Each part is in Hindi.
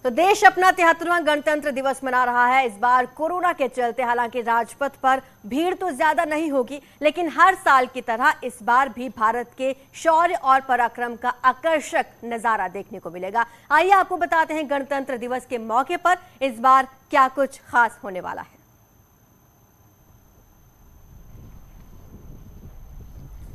तो देश अपना 73वां गणतंत्र दिवस मना रहा है। इस बार कोरोना के चलते हालांकि राजपथ पर भीड़ तो ज्यादा नहीं होगी, लेकिन हर साल की तरह इस बार भी भारत के शौर्य और पराक्रम का आकर्षक नजारा देखने को मिलेगा। आइए आपको बताते हैं गणतंत्र दिवस के मौके पर इस बार क्या कुछ खास होने वाला है।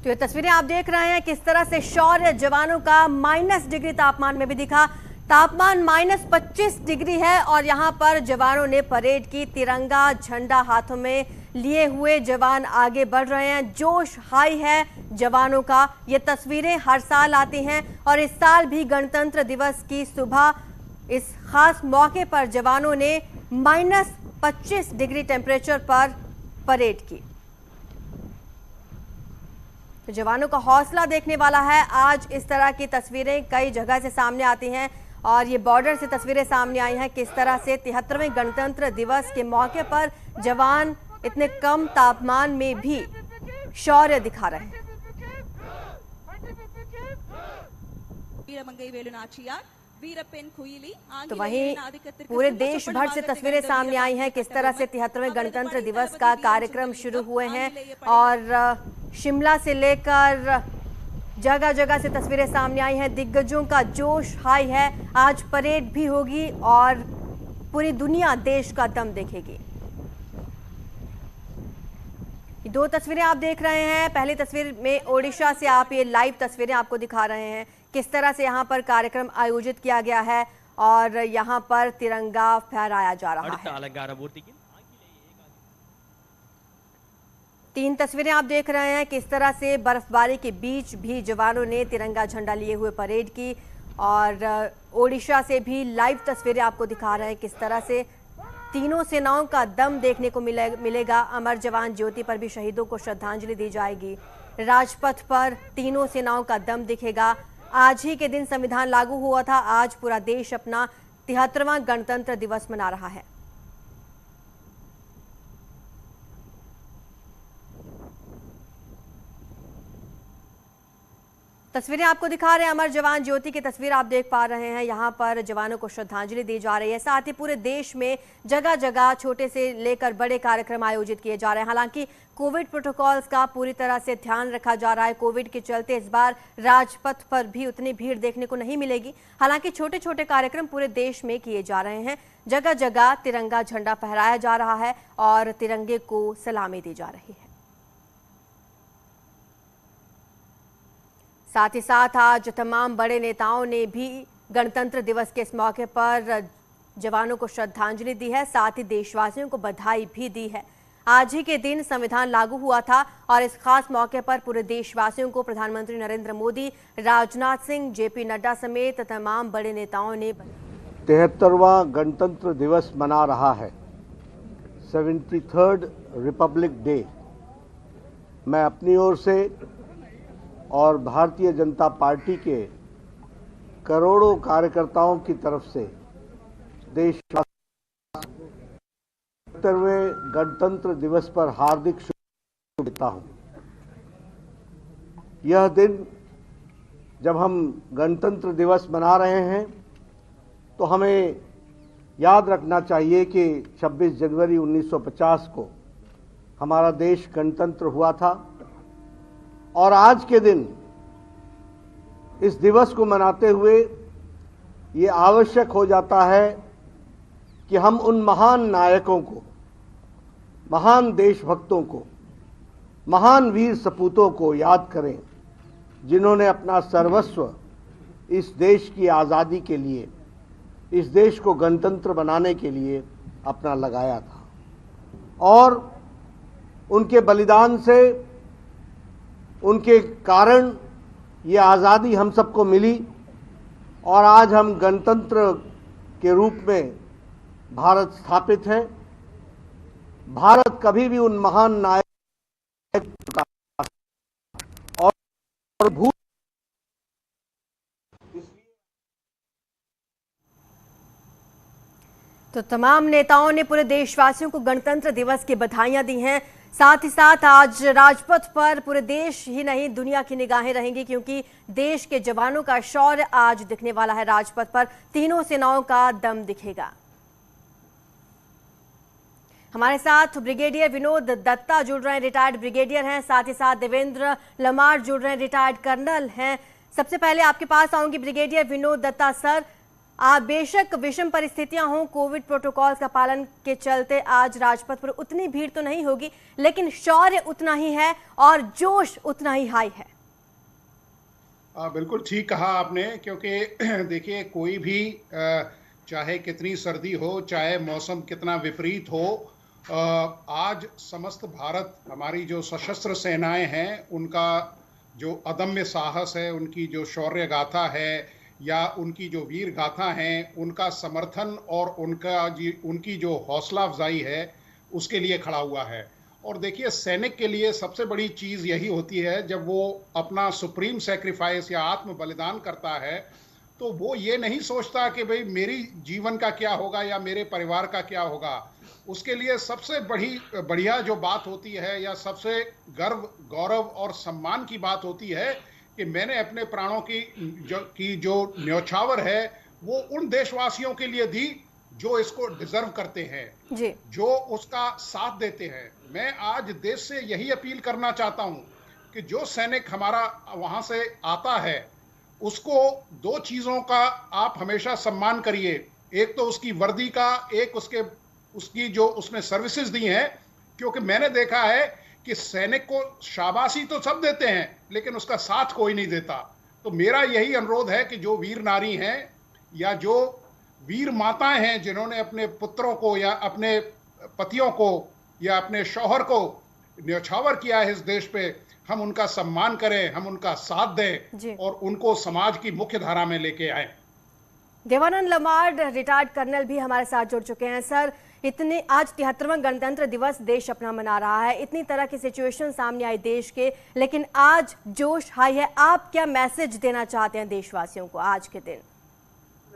तो ये तस्वीरें आप देख रहे हैं किस तरह से शौर्य जवानों का -डिग्री तापमान में भी दिखा। तापमान -25 डिग्री है और यहां पर जवानों ने परेड की। तिरंगा झंडा हाथों में लिए हुए जवान आगे बढ़ रहे हैं। जोश हाई है जवानों का। ये तस्वीरें हर साल आती हैं और इस साल भी गणतंत्र दिवस की सुबह इस खास मौके पर जवानों ने -25 डिग्री टेम्परेचर पर परेड की। तो जवानों का हौसला देखने वाला है। आज इस तरह की तस्वीरें कई जगह से सामने आती हैं और ये बॉर्डर से तस्वीरें सामने आई हैं किस तरह से 73वें गणतंत्र दिवस के मौके पर जवान इतने कम तापमान में भी शौर्य दिखा रहे हैं। तो वहीं पूरे देश भर से तस्वीरें सामने आई हैं किस तरह से 73वें गणतंत्र दिवस का कार्यक्रम शुरू हुए हैं और शिमला से लेकर जगह जगह से तस्वीरें सामने आई हैं। दिग्गजों का जोश हाई है। आज परेड भी होगी और पूरी दुनिया देश का दम देखेगी। दो तस्वीरें आप देख रहे हैं। पहली तस्वीर में ओडिशा से आप ये लाइव तस्वीरें आपको दिखा रहे हैं किस तरह से यहाँ पर कार्यक्रम आयोजित किया गया है और यहाँ पर तिरंगा फहराया जा रहा है। तीन तस्वीरें आप देख रहे हैं किस तरह से बर्फबारी के बीच भी जवानों ने तिरंगा झंडा लिए हुए परेड की और ओडिशा से भी लाइव तस्वीरें आपको दिखा रहे हैं किस तरह से तीनों सेनाओं का दम देखने को मिलेगा। अमर जवान ज्योति पर भी शहीदों को श्रद्धांजलि दी जाएगी। राजपथ पर तीनों सेनाओं का दम दिखेगा। आज ही के दिन संविधान लागू हुआ था। आज पूरा देश अपना 73वां गणतंत्र दिवस मना रहा है। तस्वीरें आपको दिखा रहे हैं अमर जवान ज्योति की तस्वीर आप देख पा रहे हैं। यहाँ पर जवानों को श्रद्धांजलि दी जा रही है। साथ ही पूरे देश में जगह जगह छोटे से लेकर बड़े कार्यक्रम आयोजित किए जा रहे हैं। हालांकि कोविड प्रोटोकॉल्स का पूरी तरह से ध्यान रखा जा रहा है। कोविड के चलते इस बार राजपथ पर भी उतनी भीड़ देखने को नहीं मिलेगी। हालांकि छोटे छोटे कार्यक्रम पूरे देश में किए जा रहे हैं। जगह जगह तिरंगा झंडा फहराया जा रहा है और तिरंगे को सलामी दी जा रही है। साथ ही साथ आज तमाम बड़े नेताओं ने भी गणतंत्र दिवस के इस मौके पर जवानों को श्रद्धांजलि दी है। साथ ही देशवासियों को बधाई भी दी है। आज ही के दिन संविधान लागू हुआ था और इस खास मौके पर पूरे देशवासियों को प्रधानमंत्री नरेंद्र मोदी, राजनाथ सिंह, जेपी नड्डा समेत तमाम बड़े नेताओं ने 73वां गणतंत्र दिवस मना रहा है, 73rd रिपब्लिक डे। मैं अपनी ओर से और भारतीय जनता पार्टी के करोड़ों कार्यकर्ताओं की तरफ से देश 73वें गणतंत्र दिवस पर हार्दिक शुभकामनाएं देता हूं। यह दिन जब हम गणतंत्र दिवस मना रहे हैं तो हमें याद रखना चाहिए कि 26 जनवरी 1950 को हमारा देश गणतंत्र हुआ था और आज के दिन इस दिवस को मनाते हुए ये आवश्यक हो जाता है कि हम उन महान नायकों को, महान देशभक्तों को, महान वीर सपूतों को याद करें जिन्होंने अपना सर्वस्व इस देश की आज़ादी के लिए, इस देश को गणतंत्र बनाने के लिए अपना लगाया था और उनके बलिदान से, उनके कारण ये आज़ादी हम सबको मिली और आज हम गणतंत्र के रूप में भारत स्थापित है। भारत कभी भी उन महान नायक और भूल तो तमाम नेताओं ने पूरे देशवासियों को गणतंत्र दिवस की बधाइयां दी हैं। साथ ही साथ आज राजपथ पर पूरे देश ही नहीं दुनिया की निगाहें रहेंगी, क्योंकि देश के जवानों का शौर्य आज दिखने वाला है। राजपथ पर तीनों सेनाओं का दम दिखेगा। हमारे साथ ब्रिगेडियर विनोद दत्ता जुड़ रहे हैं, रिटायर्ड ब्रिगेडियर हैं। साथ ही साथ देवेंद्र लमार जुड़ रहे हैं, रिटायर्ड कर्नल हैं। सबसे पहले आपके पास आऊंगी ब्रिगेडियर विनोद दत्ता सर। बेशक विषम परिस्थितियां हों, कोविड प्रोटोकॉल का पालन के चलते आज राजपथ पर उतनी भीड़ तो नहीं होगी, लेकिन शौर्य उतना ही है और जोश उतना ही हाई है। बिल्कुल ठीक कहा आपने, क्योंकि देखिए कोई भी चाहे कितनी सर्दी हो, चाहे मौसम कितना विपरीत हो, आज समस्त भारत, हमारी जो सशस्त्र सेनाएं हैं, उनका जो अदम्य साहस है, उनकी जो शौर्य गाथा है या उनकी जो वीर गाथा हैं, उनका समर्थन और उनकी जो हौसला अफजाई है, उसके लिए खड़ा हुआ है। और देखिए सैनिक के लिए सबसे बड़ी चीज़ यही होती है, जब वो अपना सुप्रीम सेक्रीफाइस या आत्म बलिदान करता है, तो वो ये नहीं सोचता कि भाई मेरी जीवन का क्या होगा या मेरे परिवार का क्या होगा। उसके लिए सबसे बढ़िया जो बात होती है या सबसे गर्व, गौरव और सम्मान की बात होती है कि मैंने अपने प्राणों की जो न्यौछावर है वो उन देशवासियों के लिए दी जो इसको डिजर्व करते हैं जी, जो उसका साथ देते हैं। मैं आज देश से यही अपील करना चाहता हूं कि जो सैनिक हमारा वहां से आता है, उसको दो चीजों का आप हमेशा सम्मान करिए। एक तो उसकी वर्दी का, एक उसकी जो उसने सर्विसेज दी हैं, क्योंकि मैंने देखा है कि सैनिक को शाबाशी तो सब देते हैं, लेकिन उसका साथ कोई नहीं देता। तो मेरा यही अनुरोध है कि जो वीर नारी हैं या जो वीर माताएं हैं, जिन्होंने अपने पुत्रों को या अपने पतियों को या अपने शौहर को न्यौछावर किया है इस देश पे, हम उनका सम्मान करें, हम उनका साथ दें और उनको समाज की मुख्य धारा में लेके आए। देवानंद लमार, रिटायर्ड कर्नल भी हमारे साथ जुड़ चुके हैं। सर, इतने आज 73वां गणतंत्र दिवस देश अपना मना रहा है, इतनी तरह की सिचुएशन सामने आई देश के, लेकिन आज जोश हाई है। आप क्या मैसेज देना चाहते हैं देशवासियों को आज के दिन?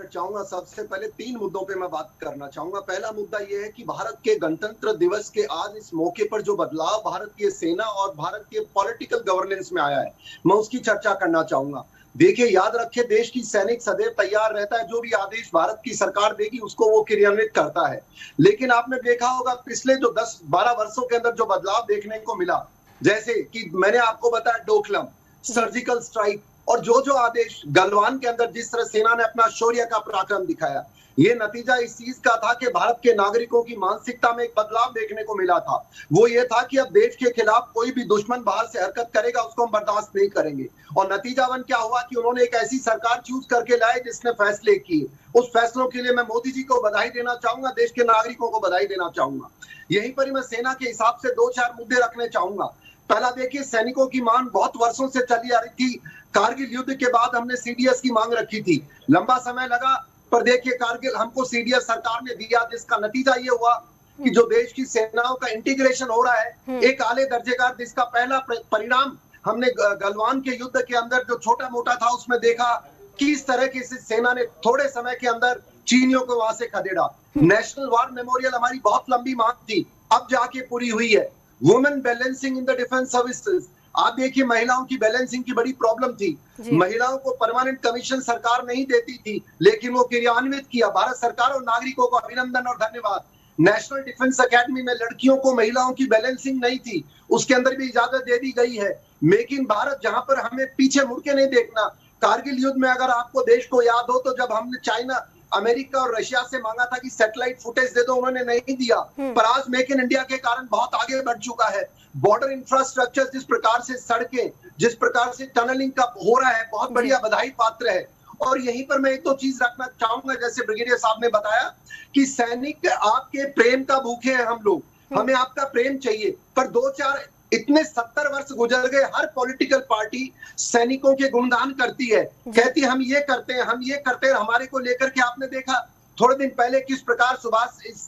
चाहूंगा सबसे पहले 3 मुद्दों पे मैं बात करना चाहूंगा। पहला मुद्दा यह है कि भारत के गणतंत्र दिवस के आज इस मौके पर जो बदलाव भारतीय सेना और भारत के पॉलिटिकल गवर्नेंस में आया है, मैं उसकी चर्चा करना चाहूंगा। देखिए, याद रखिए, देश की सैनिक सदैव तैयार रहता है, जो भी आदेश भारत की सरकार देगी उसको वो क्रियान्वित करता है। लेकिन आपने देखा होगा पिछले जो 10-12 वर्षों के अंदर जो बदलाव देखने को मिला, जैसे कि मैंने आपको बताया डोकलम, सर्जिकल स्ट्राइक और जो आदेश गलवान के अंदर जिस तरह सेना ने अपना शौर्य का पराक्रम दिखाया, ये नतीजा इस चीज का था कि भारत के नागरिकों की मानसिकता में एक बदलाव देखने को मिला था। वो ये था कि अब देश के खिलाफ कोई भी दुश्मन बाहर से हरकत करेगा, उसको हम बर्दाश्त नहीं करेंगे। और नतीजावन क्या हुआ कि उन्होंने एक ऐसी सरकार चूज करके लाए जिसने फैसले किए। उस फैसलों के लिए मैं मोदी जी को बधाई देना चाहूंगा, देश के नागरिकों को बधाई देना चाहूंगा। यहीं पर ही मैं सेना के हिसाब से 2-4 मुद्दे रखने चाहूंगा। पहला, देखिए, सैनिकों की मांग बहुत वर्षों से चली आ रही थी। कारगिल युद्ध के बाद हमने सीडीएस की मांग रखी थी, लंबा समय लगा, पर देखिए कारगिल हमको सीडीएस सरकार ने दिया, जिसका नतीजा ये हुआ कि जो देश की सेनाओं का इंटीग्रेशन हो रहा है एक आले दर्जे का, जिसका पहला परिणाम हमने गलवान के युद्ध के अंदर जो छोटा मोटा था उसमें देखा कि इस तरह की सेना ने थोड़े समय के अंदर चीनियों को वहां से खदेड़ा। नेशनल वार मेमोरियल हमारी बहुत लंबी मांग थी, अब जाके पूरी हुई है। Women balancing in the defence services, आप देखिए महिलाओं की बैलेंसिंग की बड़ी प्रॉब्लम थी। महिलाओं को परमानेंट कमीशन सरकार नहीं देती थी, लेकिन वो क्रियान्वित किया। भारत सरकार और नागरिकों को अभिनंदन और धन्यवाद। नेशनल डिफेंस एकेडमी में लड़कियों को, महिलाओं की बैलेंसिंग नहीं थी, उसके अंदर भी इजाजत दे दी गई है। मेक इन भारत, जहां पर हमें पीछे मुड़ के नहीं देखना। कारगिल युद्ध में अगर आपको देश को याद हो तो जब हमने चाइना, अमेरिका और रशिया से मांगा था कि सैटेलाइट फुटेज दे दो, उन्होंने नहीं दिया। पर आज मेक इन इंडिया के कारण बहुत आगे बढ़ चुका है। बॉर्डर इंफ्रास्ट्रक्चर, जिस प्रकार से सड़कें, जिस प्रकार से टनलिंग का हो रहा है, बहुत बढ़िया बधाई पात्र है। और यहीं पर मैं एक तो चीज रखना चाहूंगा, जैसे ब्रिगेडियर साहब ने बताया कि सैनिक आपके प्रेम का भूखे हैं हम लोग, हमें आपका प्रेम चाहिए। पर 2-4 इतने 70 वर्ष गुजर गए, हर पॉलिटिकल पार्टी सैनिकों के गुणगान करती है, कहती है हम ये करते हैं, हम ये करते हैं। हमारे को लेकर के आपने देखा थोड़े दिन पहले किस प्रकार सुभाष इस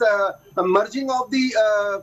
मर्जिंग ऑफ दी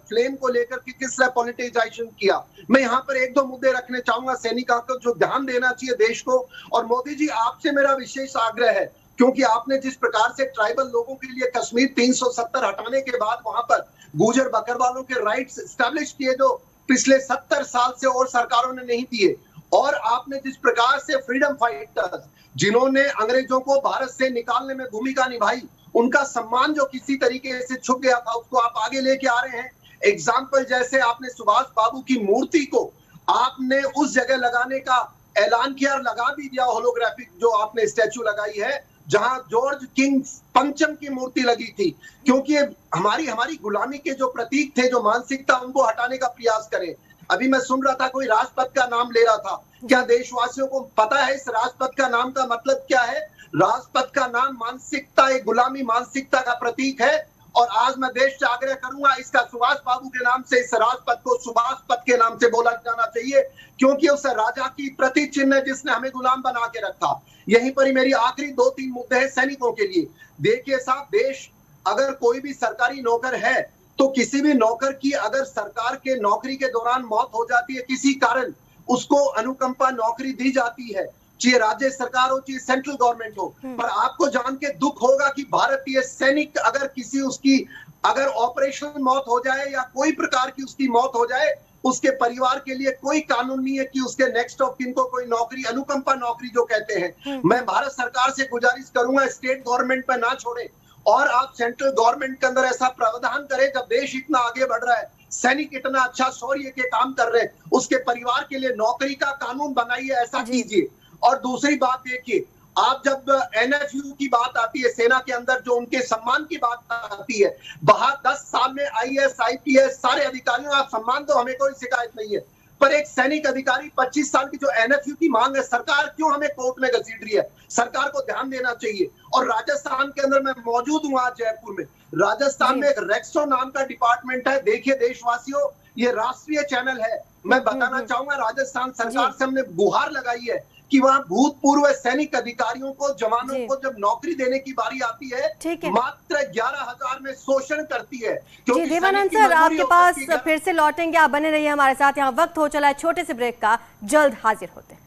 फ्लेम को लेकर के किस तरह पॉलिटिसाइजेशन किया। मैं यहाँ पर 1-2 मुद्दे रखने चाहूंगा सैनिकों को जो ध्यान देना चाहिए देश को। और मोदी जी, आपसे मेरा विशेष आग्रह है, क्योंकि आपने जिस प्रकार से ट्राइबल लोगों के लिए कश्मीर 370 हटाने के बाद वहां पर गुजर बकरवालों के राइट्स एस्टैब्लिश किए, जो पिछले 70 साल से और सरकारों ने नहीं दिए। और आपने जिस प्रकार से फ्रीडम फाइटर्स जिन्होंने अंग्रेजों को भारत से निकालने में भूमिका निभाई, उनका सम्मान जो किसी तरीके से छुप गया था, उसको आप आगे लेके आ रहे हैं। एग्जाम्पल जैसे आपने सुभाष बाबू की मूर्ति को आपने उस जगह लगाने का ऐलान किया और लगा भी दिया, होलोग्राफिक जो आपने स्टैचू लगाई है जहां जॉर्ज किंग पंचम की मूर्ति लगी थी, क्योंकि हमारी गुलामी के जो प्रतीक थे, जो मानसिकता, उनको हटाने का प्रयास करें। अभी मैं सुन रहा था कोई राजपथ का नाम ले रहा था। क्या देशवासियों को पता है इस राजपथ का नाम का मतलब क्या है? राजपथ का नाम मानसिकता, एक गुलामी मानसिकता का प्रतीक है। और आज मैं देश से आग्रह करूंगा, इसका सुभाष बाबू के नाम से इस राजपथ को सुभाष पथ के नाम से बोला जाना चाहिए, क्योंकि उस राजा की प्रति चिन्ह है जिसने हमें गुलाम बना के रखा। यहीं पर ही मेरी आखिरी 2-3 मुद्दे हैं सैनिकों के लिए। देखिए साहब, देश अगर कोई भी सरकारी नौकर है तो किसी भी नौकर की अगर सरकार के नौकरी के दौरान मौत हो जाती है किसी कारण, उसको अनुकंपा नौकरी दी जाती है, चाहे राज्य सरकार हो चाहे सेंट्रल गवर्नमेंट हो। पर आपको जान के दुख होगा कि भारतीय सैनिक अगर किसी उसकी अगर ऑपरेशनल मौत हो जाए या कोई प्रकार की उसकी मौत हो जाए, उसके परिवार के लिए कोई कानून नहीं है कि उसके नेक्स्ट ऑफ किन को कोई नौकरी, अनुकंपा नौकरी जो कहते हैं। मैं भारत सरकार से गुजारिश करूंगा, स्टेट गवर्नमेंट पे ना छोड़े और आप सेंट्रल गवर्नमेंट के अंदर ऐसा प्रावधान करें। जब देश इतना आगे बढ़ रहा है, सैनिक इतना अच्छा शौर्य के काम कर रहे हैं, उसके परिवार के लिए नौकरी का कानून बनाइए, ऐसा कीजिए। और दूसरी बात देखिए, आप जब एनएफयू की बात आती है, सेना के अंदर जो उनके सम्मान की बात आती है, बाहर 10 साल में आईएएस आईपीएस सारे अधिकारियों आप सम्मान दो, हमें कोई शिकायत नहीं है। पर एक सैनिक अधिकारी 25 साल की जो एनएफयू की मांग है, सरकार क्यों हमें कोर्ट में घसीट रही है? सरकार को ध्यान देना चाहिए। और राजस्थान के अंदर मैं मौजूद हूं आज जयपुर में, राजस्थान में एक रेक्सो नाम का डिपार्टमेंट है। देखिए देशवासियों, ये राष्ट्रीय चैनल है। मैं बताना चाहूंगा, राजस्थान सरकार से हमने गुहार लगाई है कि वहां भूतपूर्व सैनिक अधिकारियों को, जवानों को जब नौकरी देने की बारी आती है, मात्र 11,000 में शोषण करती है। जी देवानंद सर, आपके पास फिर से लौटेंगे, आप बने रहिए हमारे साथ। यहाँ वक्त हो चला है छोटे से ब्रेक का, जल्द हाजिर होते हैं।